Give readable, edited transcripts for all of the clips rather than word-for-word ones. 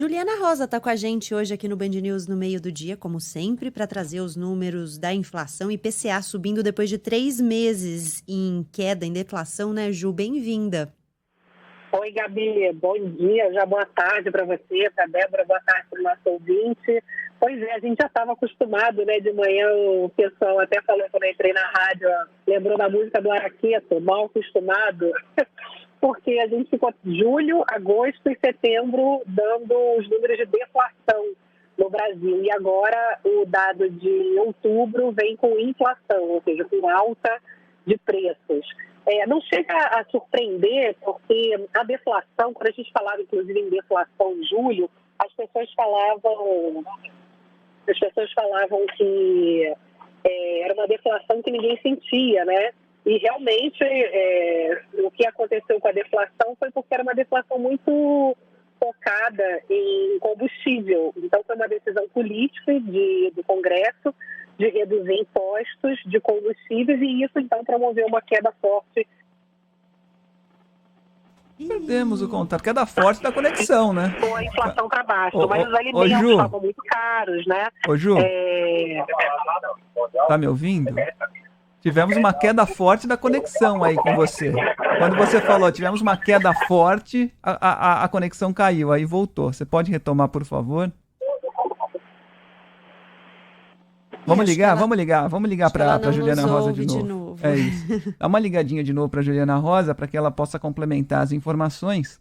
Juliana Rosa está com a gente hoje aqui no Band News no meio do dia, como sempre, para trazer os números da inflação e IPCA subindo depois de 3 meses em queda, em deflação, né, Ju? Bem-vinda. Oi, Gabi, bom dia, já boa tarde para você, para a Débora, boa tarde para o nosso ouvinte. Pois é, a gente já estava acostumado, né? De manhã o pessoal até falou quando eu entrei na rádio, ó, lembrou da música do Araqueto, mal acostumado, porque a gente ficou julho, agosto e setembro dando os números de deflação no Brasil. E agora o dado de outubro vem com inflação, ou seja, com alta de preços. Não chega a surpreender, porque a deflação, quando a gente falava, inclusive, em deflação em julho, as pessoas falavam que era uma deflação que ninguém sentia, né? E realmente o que aconteceu com a deflação foi porque era uma deflação muito focada em combustível. Então, foi uma decisão política do Congresso de reduzir impostos de combustíveis e isso, então, promoveu uma queda forte. Perdemos o contato. Queda forte da conexão, né? Foi a inflação para baixo, Ô, mas os ô, alimentos Ju, estavam muito caros, né? ô, Ju, tá me ouvindo? Tivemos uma queda forte da conexão aí com você. Quando você falou, tivemos uma queda forte, a conexão caiu, aí voltou. Você pode retomar, por favor? Vamos Acho que ligar, ela, vamos ligar acho que ela para não Juliana nos Rosa de ouve de novo. novo. É isso. Dá uma ligadinha de novo para Juliana Rosa para que ela possa complementar as informações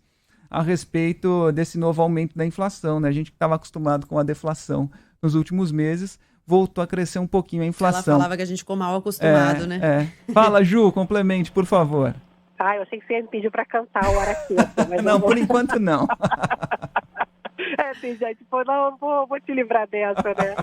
a respeito desse novo aumento da inflação, né? A gente que estava acostumado com a deflação nos últimos meses, voltou a crescer um pouquinho a Ela inflação. falava que a gente ficou mal acostumado, né? Fala, Ju, complemente, por favor. Eu achei que você ia me pedir para cantar o Araqueto, mas Não, por enquanto não. Sim, gente, não, vou te livrar dessa, né?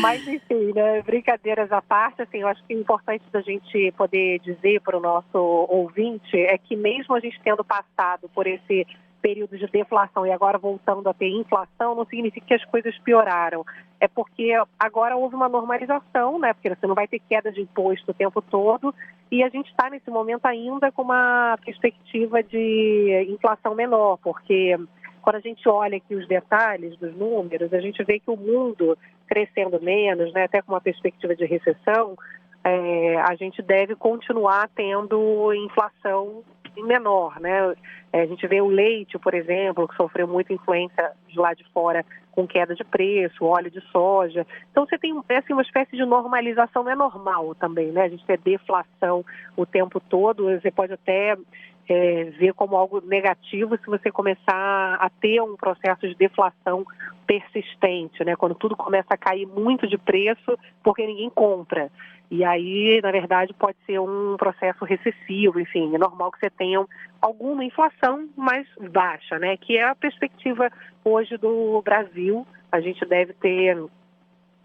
Mas, enfim, né, brincadeiras à parte, assim, eu acho que é importante da gente poder dizer para o nosso ouvinte é que mesmo a gente tendo passado por esse período de deflação e agora voltando a ter inflação, não significa que as coisas pioraram. É porque agora houve uma normalização, né? Porque você não vai ter queda de imposto o tempo todo e a gente está nesse momento ainda com uma perspectiva de inflação menor, porque quando a gente olha aqui os detalhes dos números, a gente vê que o mundo crescendo menos, né, até com uma perspectiva de recessão, a gente deve continuar tendo inflação menor, né? A gente vê o leite, por exemplo, que sofreu muita influência de lá de fora com queda de preço, óleo de soja. Então você tem assim, uma espécie de normalização, não é normal também, né? A gente ter deflação o tempo todo, você pode até ver como algo negativo se você começar a ter um processo de deflação persistente, né? Quando tudo começa a cair muito de preço porque ninguém compra. E aí, na verdade, pode ser um processo recessivo, enfim, é normal que você tenha alguma inflação mais baixa, né? Que é a perspectiva hoje do Brasil. A gente deve ter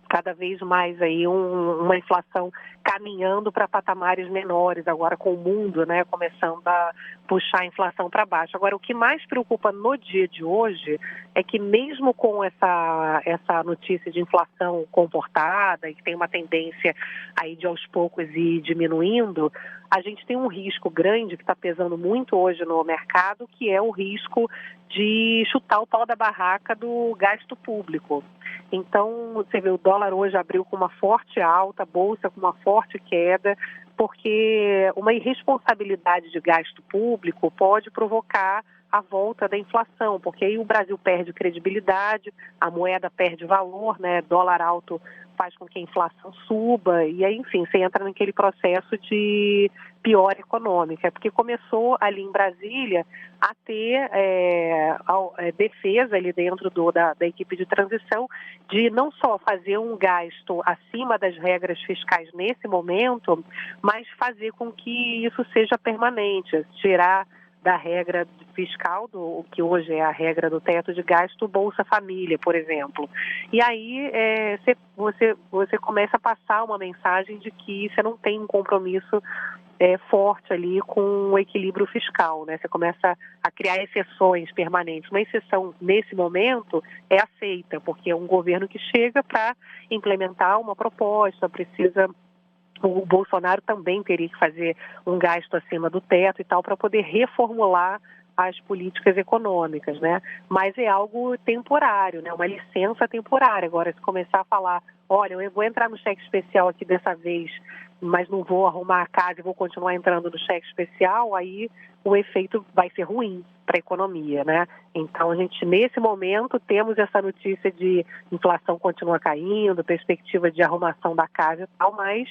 cada vez mais aí uma inflação caminhando para patamares menores, agora com o mundo, né, começando a puxar a inflação para baixo. Agora, o que mais preocupa no dia de hoje é que mesmo com essa notícia de inflação comportada e que tem uma tendência aí de aos poucos ir diminuindo, a gente tem um risco grande que está pesando muito hoje no mercado, que é o risco de chutar o pau da barraca do gasto público. Então, você vê, o dólar hoje abriu com uma forte alta, a bolsa com uma forte queda, porque uma irresponsabilidade de gasto público pode provocar a volta da inflação, porque aí o Brasil perde credibilidade, a moeda perde valor, né? Dólar alto faz com que a inflação suba, e aí, enfim, você entra naquele processo de pior econômica, porque começou ali em Brasília a ter defesa ali dentro da equipe de transição de não só fazer um gasto acima das regras fiscais nesse momento, mas fazer com que isso seja permanente, tirar da regra fiscal, o que hoje é a regra do teto de gasto, Bolsa Família, por exemplo. E aí você começa a passar uma mensagem de que você não tem um compromisso forte ali com o equilíbrio fiscal, né? Você começa a criar exceções permanentes. Uma exceção, nesse momento, é aceita, porque é um governo que chega para implementar uma proposta, o Bolsonaro também teria que fazer um gasto acima do teto e tal para poder reformular as políticas econômicas, né? Mas é algo temporário, né? Uma licença temporária. Agora, se começar a falar, olha, eu vou entrar no cheque especial aqui dessa vez, mas não vou arrumar a casa e vou continuar entrando no cheque especial, aí o efeito vai ser ruim para a economia, né? Então, a gente, nesse momento, temos essa notícia de inflação continua caindo, perspectiva de arrumação da casa e tal, mas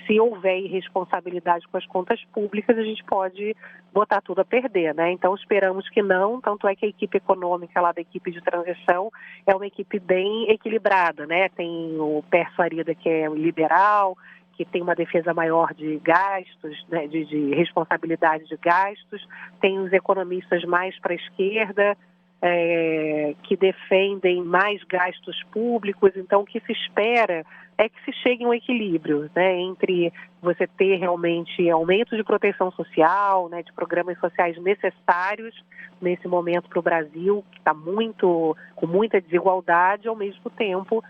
se houver irresponsabilidade com as contas públicas, a gente pode botar tudo a perder, né? Então, esperamos que não, tanto é que a equipe econômica lá da equipe de transição é uma equipe bem equilibrada, né? Tem o Pércio Arida, que é liberal, que tem uma defesa maior de gastos, né, de responsabilidade de gastos, tem os economistas mais para a esquerda, que defendem mais gastos públicos. Então, o que se espera é que se chegue a um equilíbrio, né, entre você ter realmente aumento de proteção social, né, de programas sociais necessários nesse momento para o Brasil, que está com muita desigualdade, ao mesmo tempo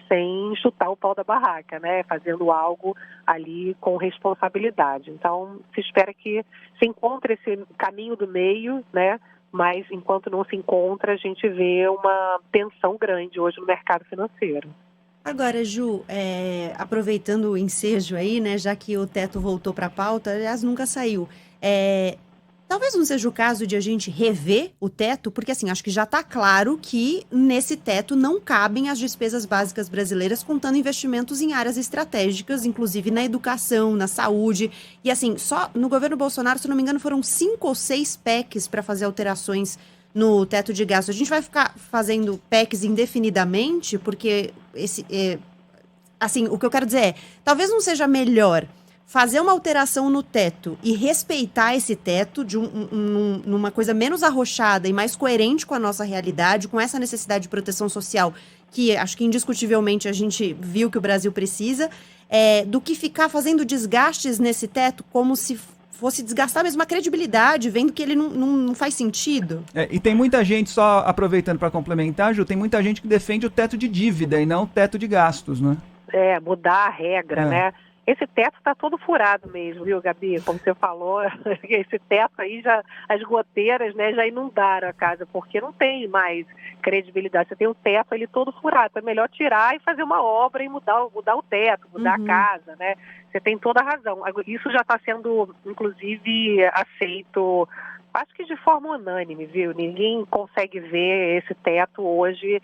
sem chutar o pau da barraca, né? Fazendo algo ali com responsabilidade. Então, se espera que se encontre esse caminho do meio, né? Mas, enquanto não se encontra, a gente vê uma tensão grande hoje no mercado financeiro. Agora, Ju, aproveitando o ensejo aí, né, já que o teto voltou para a pauta, aliás, nunca saiu, talvez não seja o caso de a gente rever o teto, porque assim, acho que já está claro que nesse teto não cabem as despesas básicas brasileiras, contando investimentos em áreas estratégicas, inclusive na educação, na saúde. E assim, só no governo Bolsonaro, se não me engano, foram 5 ou 6 PECs para fazer alterações no teto de gastos. A gente vai ficar fazendo PECs indefinidamente, porque assim, o que eu quero dizer é, talvez não seja melhor fazer uma alteração no teto e respeitar esse teto numa coisa menos arrochada e mais coerente com a nossa realidade, com essa necessidade de proteção social que acho que indiscutivelmente a gente viu que o Brasil precisa, do que ficar fazendo desgastes nesse teto como se fosse desgastar mesmo a credibilidade, vendo que ele não faz sentido. E tem muita gente, só aproveitando para complementar, Ju, tem muita gente que defende o teto de dívida e não o teto de gastos, né? Mudar a regra, né? Esse teto está todo furado mesmo, viu, Gabi? Como você falou, esse teto aí, as goteiras, né, já inundaram a casa, porque não tem mais credibilidade. Você tem o teto ele todo furado, é melhor tirar e fazer uma obra e mudar o teto, mudar a casa, né? Você tem toda a razão. Isso já está sendo, inclusive, aceito, acho que de forma unânime, viu? Ninguém consegue ver esse teto hoje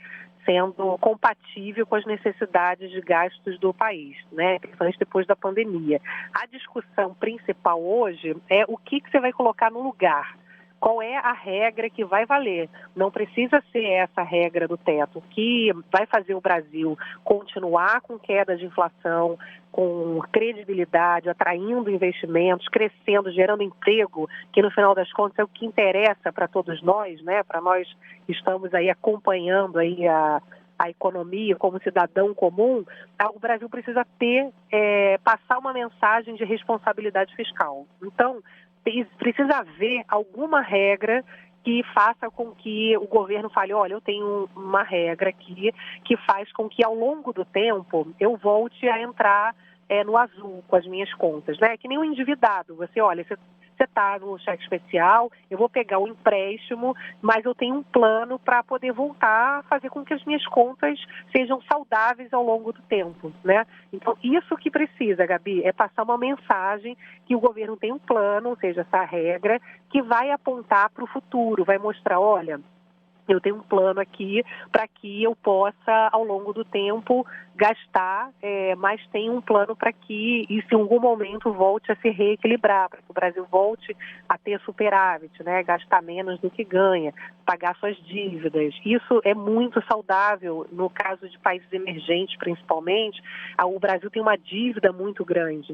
sendo compatível com as necessidades de gastos do país, né? Principalmente depois da pandemia. A discussão principal hoje é o que você vai colocar no lugar. Qual é a regra que vai valer? Não precisa ser essa regra do teto. O que vai fazer o Brasil continuar com queda de inflação, com credibilidade, atraindo investimentos, crescendo, gerando emprego, que no final das contas é o que interessa para todos nós, né? Para nós que estamos aí acompanhando aí a economia como cidadão comum, o Brasil precisa passar uma mensagem de responsabilidade fiscal. Então, precisa haver alguma regra que faça com que o governo fale, olha, eu tenho uma regra aqui que faz com que ao longo do tempo eu volte a entrar no azul com as minhas contas, né? Que nem um endividado. Você está no cheque especial, eu vou pegar o empréstimo, mas eu tenho um plano para poder voltar a fazer com que as minhas contas sejam saudáveis ao longo do tempo, né? Então, isso que precisa, Gabi, é passar uma mensagem que o governo tem um plano, ou seja, essa regra, que vai apontar para o futuro, vai mostrar, olha, eu tenho um plano aqui para que eu possa, ao longo do tempo, gastar, mas tem um plano para que isso em algum momento volte a se reequilibrar, para que o Brasil volte a ter superávit, né? Gastar menos do que ganha, pagar suas dívidas. Isso é muito saudável no caso de países emergentes, principalmente. O Brasil tem uma dívida muito grande,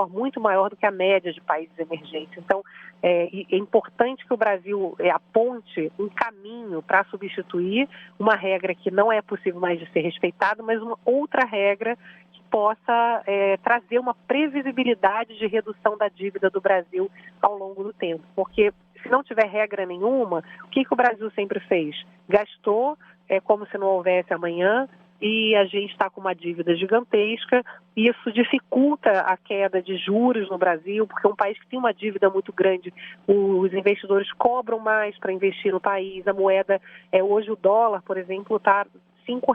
muito maior do que a média de países emergentes. Então, é importante que o Brasil aponte um caminho para substituir uma regra que não é possível mais de ser respeitada, mas uma outra regra que possa trazer uma previsibilidade de redução da dívida do Brasil ao longo do tempo. Porque se não tiver regra nenhuma, o que o Brasil sempre fez? Gastou como se não houvesse amanhã e a gente está com uma dívida gigantesca. Isso dificulta a queda de juros no Brasil, porque é um país que tem uma dívida muito grande. Os investidores cobram mais para investir no país. A moeda, hoje o dólar, por exemplo, está R$ 5.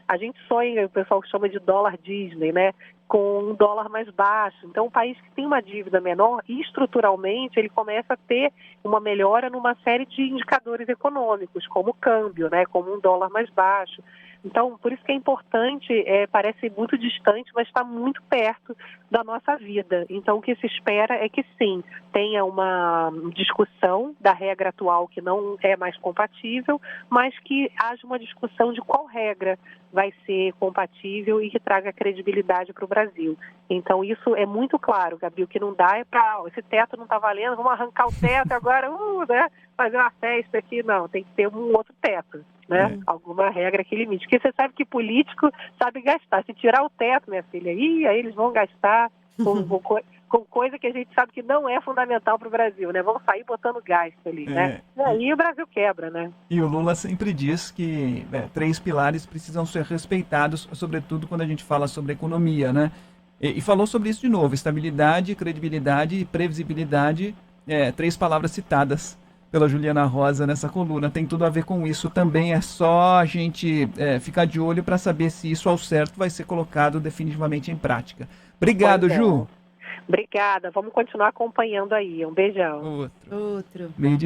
A gente sonha, o pessoal chama de dólar Disney, né? Com um dólar mais baixo. Então, um país que tem uma dívida menor, estruturalmente, ele começa a ter uma melhora numa série de indicadores econômicos, como o câmbio, né? Como um dólar mais baixo. Então, por isso que é importante, parece muito distante, mas está muito perto da nossa vida. Então, o que se espera é que, sim, tenha uma discussão da regra atual que não é mais compatível, mas que haja uma discussão de qual regra vai ser compatível e que traga credibilidade para o Brasil. Então, isso é muito claro, Gabi, o que não dá é para, esse teto não está valendo, vamos arrancar o teto agora, né, fazer uma festa aqui. Não, tem que ter um outro teto, né? Alguma regra que limite. Porque você sabe que político sabe gastar. Se tirar o teto, minha filha, aí eles vão gastar com coisa que a gente sabe que não é fundamental para o Brasil, né? Vão sair botando gasto ali, né? E aí o Brasil quebra, né? E o Lula sempre diz que 3 pilares precisam ser respeitados, sobretudo quando a gente fala sobre economia, né? E falou sobre isso de novo: estabilidade, credibilidade e previsibilidade, 3 palavras citadas pela Juliana Rosa nessa coluna. Tem tudo a ver com isso também, é só a gente ficar de olho para saber se isso ao certo vai ser colocado definitivamente em prática. Obrigado, Ju. Obrigada, vamos continuar acompanhando aí. Um beijão. Outro. Outro. Meio de